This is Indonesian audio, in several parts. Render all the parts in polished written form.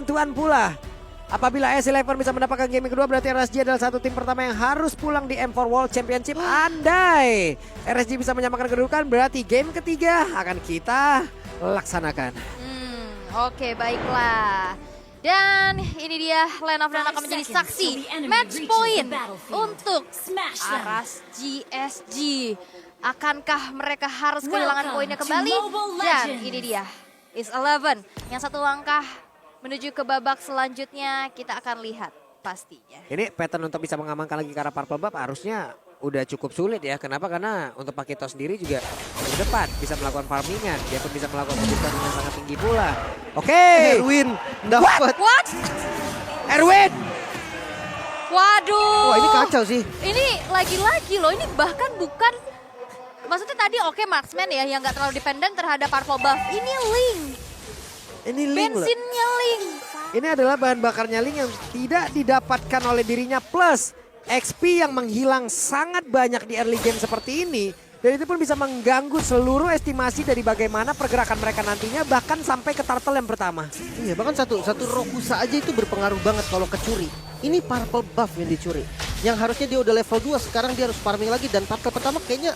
bantuan pula. Apabila S11 bisa mendapatkan game kedua, berarti RSG adalah satu tim pertama yang harus pulang di M4 World Championship. Andai RSG bisa menyamakan kedudukan, berarti game ketiga akan kita laksanakan. Oke, baiklah. Dan ini dia line up dan akan menjadi saksi match point untuk Aras GSG. Akankah mereka harus kehilangan poinnya kembali? Dan ini dia Is11 yang satu langkah menuju ke babak selanjutnya, kita akan lihat pastinya. Ini pattern untuk bisa mengamankan lagi ke arah Purple Buff harusnya udah cukup sulit ya. Kenapa? Karena untuk Pakito sendiri juga di depan bisa melakukan farmingan. Dia pun bisa melakukan kebutuhan dengan sangat tinggi pula. Oke. Erwin dapat. What? Erwin! Waduh. Wah, ini kacau sih. Ini lagi-lagi loh, ini bahkan bukan, maksudnya tadi oke marksman ya yang gak terlalu dependent terhadap Purple Buff. Ini Ling. Ini Ling loh. Bensinnya Ling. Ini adalah bahan bakarnya Ling yang tidak didapatkan oleh dirinya, plus XP yang menghilang sangat banyak di early game seperti ini. Dan itu pun bisa mengganggu seluruh estimasi dari bagaimana pergerakan mereka nantinya, bahkan sampai ke turtle yang pertama. Iya, bahkan satu Rokusa aja itu berpengaruh banget kalau kecuri. Ini Purple Buff yang dicuri. Yang harusnya dia udah level 2, sekarang dia harus farming lagi. Dan turtle pertama kayaknya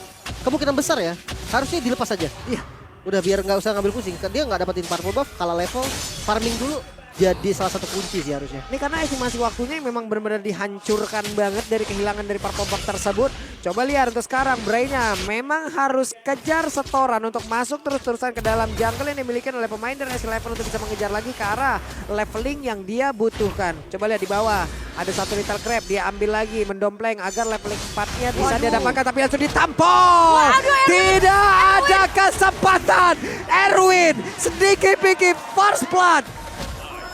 kemungkinan besar ya, harusnya dilepas aja. Iya, udah biar nggak usah ngambil pusing. Dia nggak dapetin Purple Buff, kalah level, farming dulu. Jadi salah satu kunci sih harusnya. Ini karena estimasi waktunya yang memang benar-benar dihancurkan banget dari kehilangan dari Purple Buff tersebut. Coba lihat untuk sekarang, Bray-nya memang harus kejar setoran untuk masuk terus-terusan ke dalam jungle yang dimiliki oleh pemain dari S11 untuk bisa mengejar lagi ke arah leveling yang dia butuhkan. Coba lihat di bawah, ada satu little crab, dia ambil lagi, mendompleng agar leveling 4-nya bisa dia dapatkan, tapi langsung ditampol. Tidak ada kesempatan. Erwin sedikit pikir first blood.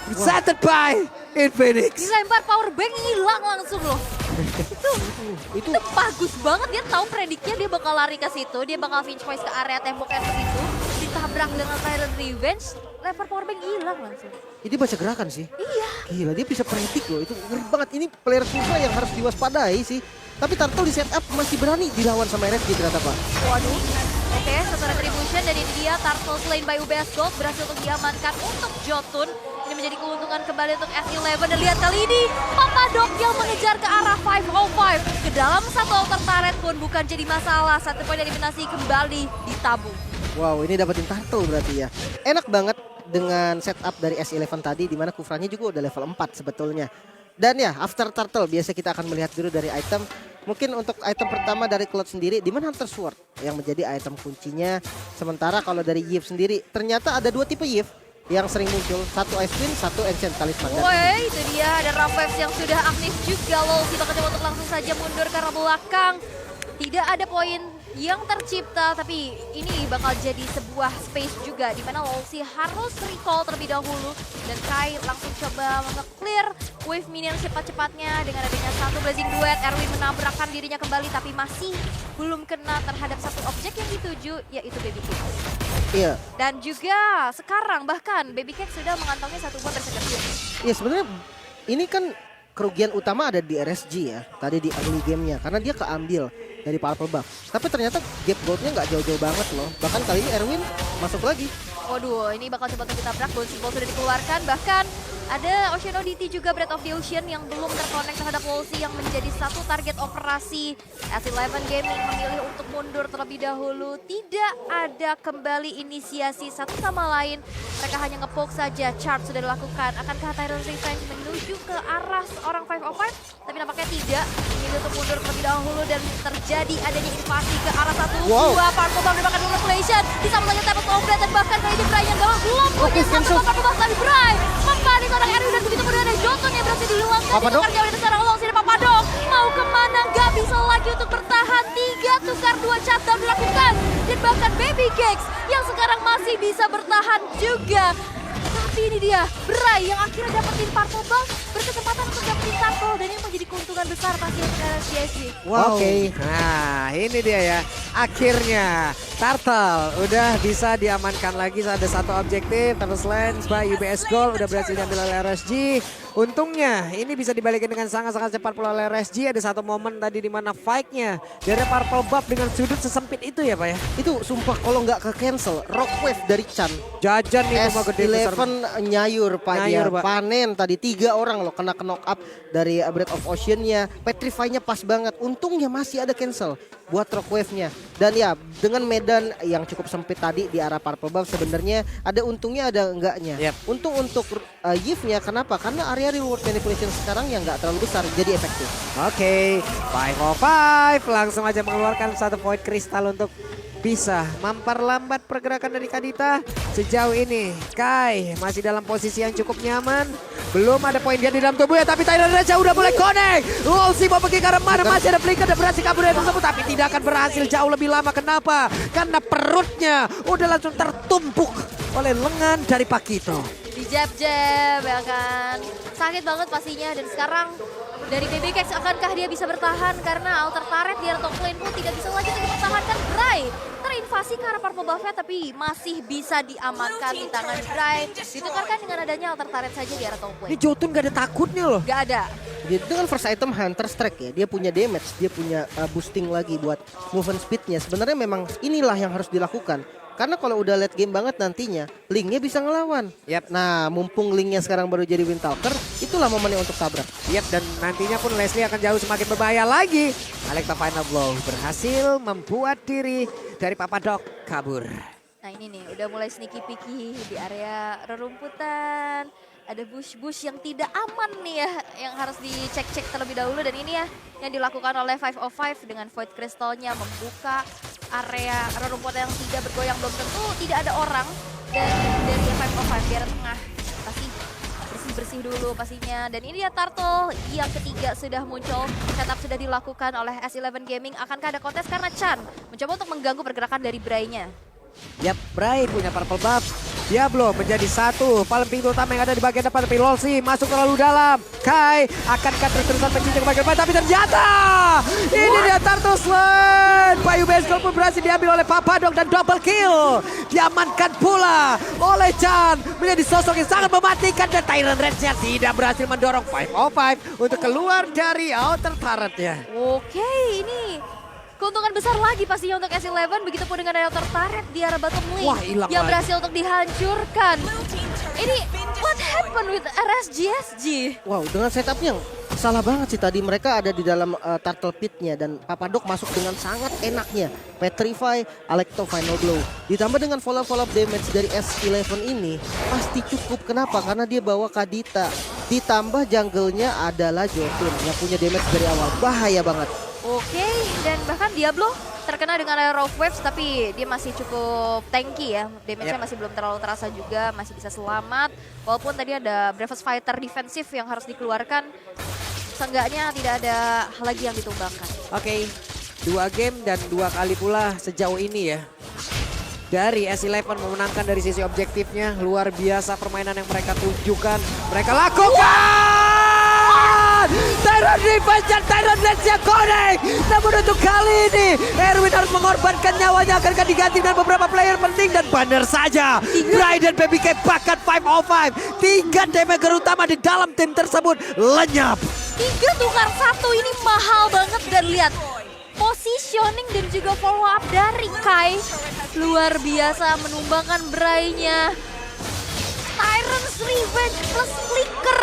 Setted by Infinix. Dilempar power bank, hilang langsung loh. itu bagus banget, dia tahu prediknya dia bakal lari ke situ, dia bakal finch voice ke area tembok yang itu, ditabrak dengan Tyrant Revenge, lempar power bank hilang langsung. Ini baca gerakan sih. Iya. Gila, dia bisa predik loh, itu ngeri banget. Ini player Suva yang harus diwaspadai sih. Tapi Turtle di setup masih berani dilawan sama RSG ternyata Pak. Waduh. Oke, satu retribution dan ini dia Turtle slain by UBS Gold berhasil untuk diamankan untuk Jotun. Ini menjadi keuntungan kembali untuk S11 dan lihat kali ini Papadok yang mengejar ke arah 505 ke dalam satu altar turret pun bukan jadi masalah. Satu poin eliminasi kembali ditabung. Wow, ini dapetin Turtle berarti ya. Enak banget dengan setup dari S11 tadi, dimana Kufranya juga udah level 4 sebetulnya. Dan ya, after Turtle biasa kita akan melihat dulu dari item. Mungkin untuk item pertama dari Cloud sendiri, di mana Hunter Sword yang menjadi item kuncinya. Sementara kalau dari Yves sendiri, ternyata ada dua tipe Yves yang sering muncul, satu Ice Queen, satu Ancient Talisman. Woi, itu dia ada Ravex yang sudah aktif juga loh. Si bakal coba untuk langsung saja mundur ke arah belakang. Tidak ada poin yang tercipta, tapi ini bakal jadi sebuah space juga di mana Lolsi harus recall terlebih dahulu dan Kai langsung coba nge-clear wave minion cepat-cepatnya dengan adanya satu blazing duet. Erwin menabrakkan dirinya kembali tapi masih belum kena terhadap satu objek yang dituju, yaitu Baby Cake. Iya. Dan juga sekarang bahkan Baby Cake sudah mengantongi satu buah berseker. Iya, sebenarnya ini kan kerugian utama ada di RSG ya, tadi di early gamenya, karena dia keambil dari Purple Buff. Tapi ternyata gap goldnya nggak jauh-jauh banget loh. Bahkan kali ini Erwin masuk lagi. Waduh, ini bakal coba untuk ditabrak. Bone Symbol sudah dikeluarkan. Bahkan ada Ocean Oddity juga, Breath of the Ocean yang belum terkonek terhadap Wolsey yang menjadi satu target operasi. S11 Gaming memilih untuk mundur terlebih dahulu. Tidak ada kembali inisiasi satu sama lain. Mereka hanya ngepoke saja. Charge sudah dilakukan. Akankah Tyrant Revenge menuju ke arah seorang 505? Tapi nampaknya tidak. Memilih untuk mundur terlebih dahulu dan terjadi adanya invasi ke arah satu. Dua Purple Buff mendapatkan manipulation. Disambut lagi Table Combat dan bahkan kali ini Bray yang gawang belum punya satu Purple Buff dari Bray. Kembali seorang Erwin dan begitu kemudian ada Jotun yang berhasil dihilangkan. Papadok. Ditukar jauh dari seorang Long sini Papadok. Mau kemana? Gak bisa lagi untuk bertahan. 3 tukar 2 shutdown dilakukan. Dan bahkan Baby Cakes yang sekarang masih bisa bertahan juga. Tapi ini dia Bray yang akhirnya dapetin Purple Buff, berkesempatan untuk dapetin Turtle dan ini menjadi keuntungan besar pasti untuk RSG. Wow. Oke. Nah, ini dia ya. Akhirnya Turtle udah bisa diamankan lagi, ada satu objektif terus Lens by UBS Gold udah berhasil diambil oleh RSG. Untungnya ini bisa dibalikin dengan sangat-sangat cepat pula oleh RSG. Ada satu momen tadi di mana fight-nya dari Purple Buff dengan sudut sesempit itu ya Pak ya. Itu sumpah kalau nggak ke cancel, Rock Wave dari Chan. Jajan itu mah gede besar. S11 nyayur Pak dia. Nyayur, Pak. Panen tadi 3 orang loh kena knock up dari Breath of Ocean-nya. Petrify-nya pas banget. Untungnya masih ada cancel buat Rock Wave-nya. Dan ya dengan medan yang cukup sempit tadi di arah Purple Buff sebenarnya ada untungnya ada enggaknya. Yep. Untung untuk Yves-nya kenapa? Karena area reward manipulation sekarang yang nggak terlalu besar jadi efektif. Oke, 505 langsung aja mengeluarkan satu void kristal untuk bisa memperlambat pergerakan dari Kadita. Sejauh ini Kai masih dalam posisi yang cukup nyaman. Belum ada poin dia di dalam tubuhnya, tapi Tyler Raja udah mulai connect. Wolsey mau pergi ke arah mana, masih ada Flicker, ada berhasil kabur dari tersebut, tapi tidak akan berhasil jauh lebih lama. Kenapa? Karena perutnya udah langsung tertumpuk oleh lengan dari Pakito. Di jab-jab ya kan. Sakit banget pastinya dan sekarang dari BBK akankah dia bisa bertahan karena alter turret di arah top lane pun tidak bisa lagi untuk mempertahankan Bray. Terinvasi ke arah Purple Buff tapi masih bisa diamankan di tangan Bray. Ditukarkan dengan adanya alter turret saja di arah top Ini lane. Jotun gak ada takutnya loh. Gak ada. Dia dengan first item Hunter Strike ya, dia punya damage, dia punya boosting lagi buat movement speednya. Sebenarnya memang inilah yang harus dilakukan. Karena kalau udah late game banget nantinya, Link-nya bisa ngelawan. Yap. Nah, mumpung Link-nya sekarang baru jadi Windtalker, itulah momennya untuk tabrak. Yap, dan nantinya pun Leslie akan jauh semakin berbahaya lagi. Alekta Final Blow berhasil membuat diri dari Papadok kabur. Nah ini nih udah mulai sneaky peeky di area rerumputan. Ada bush-bush yang tidak aman nih ya, yang harus dicek-cek terlebih dahulu. Dan ini ya yang dilakukan oleh 505 dengan Void Crystal-nya membuka area rerumputan yang tidak bergoyang. Belum tentu tidak ada orang. Dan dari 505 di area tengah pasti bersih-bersih dulu pastinya. Dan ini dia Turtle yang ketiga sudah muncul. Setup sudah dilakukan oleh S11 Gaming. Akankah ada kontes karena Chan mencoba untuk mengganggu pergerakan dari Bray-nya. Yap, Bray punya Purple Buff. Diablo menjadi satu paling pintu utama yang ada di bagian depan, tapi Lolsi masuk terlalu dalam. Kai akankah terus-terusan mencincang ke bagian depan, tapi ternyata ini dia Turtle Sled. Payu Baseball pun berhasil diambil oleh Papadok dan double kill. Diamankan pula oleh Chan, menjadi sosok yang sangat mematikan. Dan Tyrant Reds-nya tidak berhasil mendorong 505 untuk keluar dari outer turret-nya. Oke, ini keuntungan besar lagi pastinya untuk S11. Begitupun dengan outer turret di arah bottom lane Wah, hilang yang lagi. berhasil untuk dihancurkan. Ini what happened with RSGSG? Wow, dengan setupnya salah banget sih tadi. Mereka ada di dalam turtle pit-nya dan Papadok masuk dengan sangat enaknya. Petrify, Alekto Final Blow. Ditambah dengan follow-up damage dari S11 ini pasti cukup. Kenapa? Karena dia bawa Kadita. Ditambah jungle-nya adalah Jotun yang punya damage dari awal. Bahaya banget. Oke, dan bahkan Diablo terkena dengan Rough Waves tapi dia masih cukup tanky ya. Damage-nya masih belum terlalu terasa juga, masih bisa selamat. Walaupun tadi ada Bravest Fighter defensif yang harus dikeluarkan, seenggaknya tidak ada hal lagi yang ditumbangkan. Oke, 2 game dan 2 kali pula sejauh ini ya. Dari S11 memenangkan dari sisi objektifnya. Luar biasa permainan yang mereka tunjukkan. Mereka lakukan! Tyrant Revenge dan Tyrant Lens-nya connect. Namun untuk kali ini Erwin harus mengorbankan nyawanya. Akankah diganti dengan beberapa player penting. Dan benar saja Bray dan BBK bakat 505. 3 damager utama di dalam tim tersebut lenyap. 3 tukar 1 ini mahal banget. Dan lihat positioning dan juga follow up dari Kai. Luar biasa menumbangkan Bray-nya. Tyrant's Revenge plus Flicker.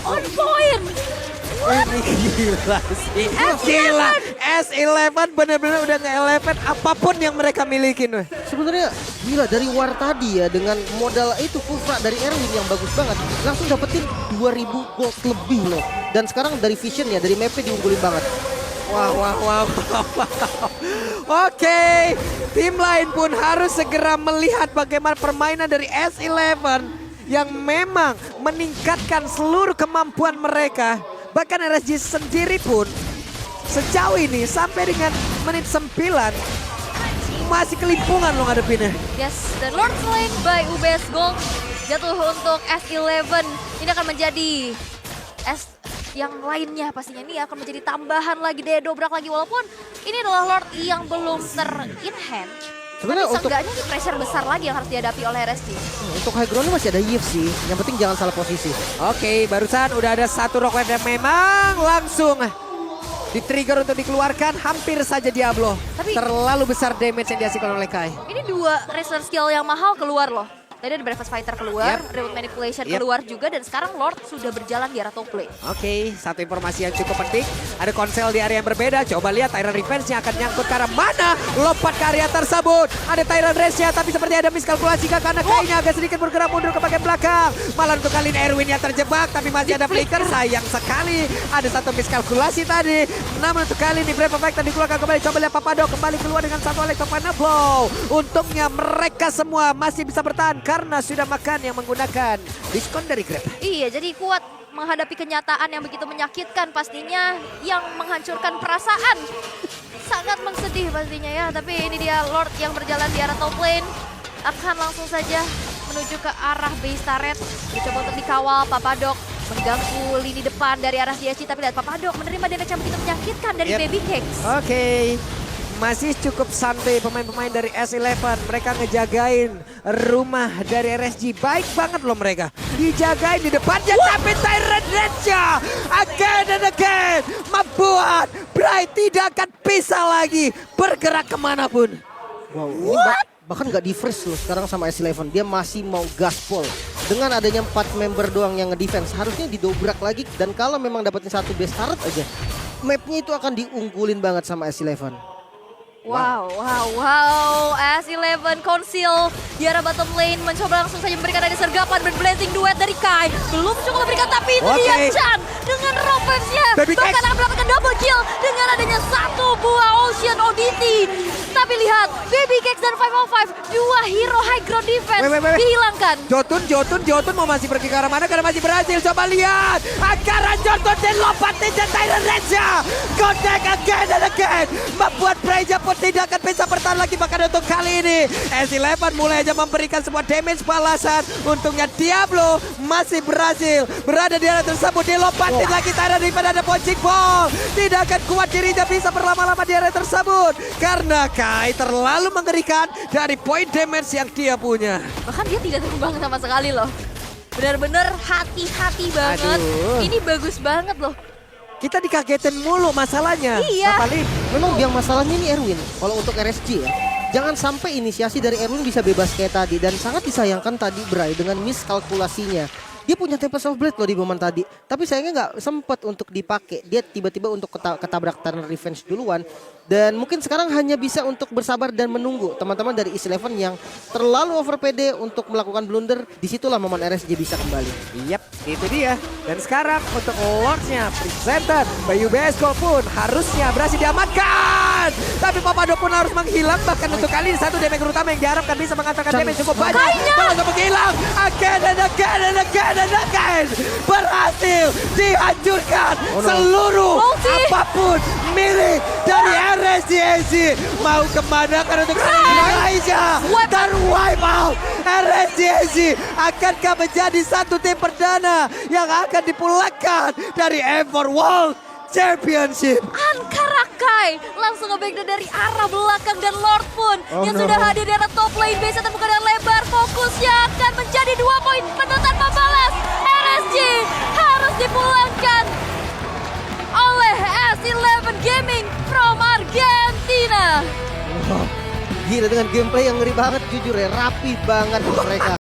On point. Ini gila sih. Gila. S11 benar-benar udah nge-elevate apapun yang mereka milikin. Sebenarnya gila dari War tadi ya, dengan modal itu Kufra dari Erwin yang bagus banget. Langsung dapetin 2000 gold lebih loh. Dan sekarang dari Vision ya, dari mapnya diunggulin banget. Wow. Oke, tim lain pun harus segera melihat bagaimana permainan dari S11 yang memang meningkatkan seluruh kemampuan mereka. Bahkan RSG sendiri pun sejauh ini sampai dengan menit 9 masih kelimpungan loh ngadepinnya. Yes, dan Lord Lane by UBS Gold jatuh untuk S11. Ini akan menjadi yang lainnya pastinya ini akan menjadi tambahan lagi daya dobrak lagi walaupun ini adalah Lord yang belum ter-enhance. Sebenarnya Tapi untuk seenggaknya ini pressure besar lagi yang harus dihadapi oleh RSG. untuk high ground masih ada Yves sih. Yang penting jangan salah posisi. Oke, barusan udah ada satu rocket yang memang langsung di-trigger untuk dikeluarkan. Hampir saja Diablo. Tapi- Terlalu besar damage yang dihasilkan oleh Kai. Ini dua resource skill yang mahal keluar loh. Tadi ada Breakfast Fighter keluar, Yep. Remote Manipulation Yep. keluar juga, dan sekarang Lord sudah berjalan di arah top lane. Oke, satu informasi yang cukup penting. Ada konsel di area yang berbeda. Coba lihat Tyrant Revenge-nya akan nyangkut ke arah mana. Lompat ke area tersebut. Ada Tyrant Race-nya, tapi seperti ada miskalkulasi karena kayaknya agak sedikit bergerak mundur ke bagian belakang. Malah untuk kali ini Erwin yang terjebak, tapi masih ada flicker. Sayang sekali. Ada satu miskalkulasi tadi. Namun untuk kali ini Brave Effect dikeluarkan kembali. Coba lihat Papado kembali keluar dengan satu Electropana Blow. Untungnya mereka semua masih bisa bertahan karena sudah makan yang menggunakan diskon dari Grab. Iya, jadi kuat menghadapi kenyataan yang begitu menyakitkan pastinya, yang menghancurkan perasaan. Sangat mengsedih pastinya ya, tapi ini dia Lord yang berjalan di arah top lane. Akan langsung saja menuju ke arah base turret. Dicoba untuk dikawal, Papadok mengganggu lini depan dari arah CSG, tapi lihat Papadok menerima damage yang begitu menyakitkan dari Yep. Baby Cakes. Oke, masih cukup santai pemain-pemain dari S11. Mereka ngejagain rumah dari RSG. Baik banget loh mereka. Dijagain di depannya, tapi Tyrant Rage-nya again and again membuat Bright tidak akan bisa lagi bergerak kemanapun. Wow, ini bahkan nggak di-freeze loh sekarang sama S11. Dia masih mau gaspol. Dengan adanya 4 member doang yang nge-defense, harusnya didobrak lagi. Dan kalau memang dapetin satu base turret aja, mapnya itu akan diunggulin banget sama S11. Wow, S11 Conceal di arah bottom lane mencoba langsung saja memberikan ada sergapan dan blazing duet dari Kai. Belum cukup memberikan, tapi itu Oke. dia Chan dengan rompesnya. Baby Bahkan Cakes. akan mendapatkan double kill dengan adanya satu buah Ocean ODT. Tapi lihat, Baby Cakes dan 505, dua hero high ground defense Wait. dihilangkan. Jotun mau masih pergi ke arah mana karena masih berhasil. Coba lihat. Akaran Jotun dilompatin dan Tyrant Rage-nya. Godek again and again. Membuat Breja pun tidak akan bisa bertahan lagi bahkan untuk kali ini. S11 mulai aja memberikan sebuah damage balasan. Untungnya Diablo masih berhasil berada di area tersebut. Dilompatin lagi Tyrant daripada ada Poaching Ball. Tidak akan kuat dirinya bisa berlama-lama di area tersebut. Karena Kai terlalu mengerikan dari point damage yang dia punya. Bahkan dia tidak terbang sama sekali loh. Benar-benar hati-hati banget. Aduh. Ini bagus banget loh. Kita dikagetin mulu masalahnya. Iya. Apalagi Memang yang masalahnya ini Erwin. Kalau untuk RSG ya, jangan sampai inisiasi dari Erwin bisa bebas kayak tadi. Dan sangat disayangkan tadi Bray dengan miskalkulasinya. Dia punya Tempest of Blade loh di momen tadi. Tapi sayangnya nggak sempat untuk dipakai. Dia tiba-tiba untuk ketabrak Tyrant Revenge duluan. Dan mungkin sekarang hanya bisa untuk bersabar dan menunggu teman-teman dari S11 yang terlalu over PD untuk melakukan blunder. Disitulah momen RSG bisa kembali. Yap, itu dia. Dan sekarang untuk Lords-nya presented by UBS Gold pun harusnya berhasil diamankan. Tapi Papado pun harus menghilang. Bahkan untuk kali ini satu damage utama yang diharapkan bisa mengantarkan damage cukup banyak. Langsung menghilang. Again and again and again and again. Berhasil dihancurkan seluruh apapun milik dari RSG. Mau kemana kan untuk kali ini Raija terwipe out. RSG akankah menjadi satu tim perdana yang akan dipulangkan dari Ever World Championship. Ankara Kai langsung nge-backdown dari arah belakang, dan Lord pun yang sudah hadir di arah top lane. Base terbuka dengan lebar, fokusnya akan menjadi 2 poin penuh tanpa balas. RSG harus dipulangkan oleh S11 Gaming from Argentina. Gila dengan gameplay yang ngeri banget, jujur ya, rapi banget mereka.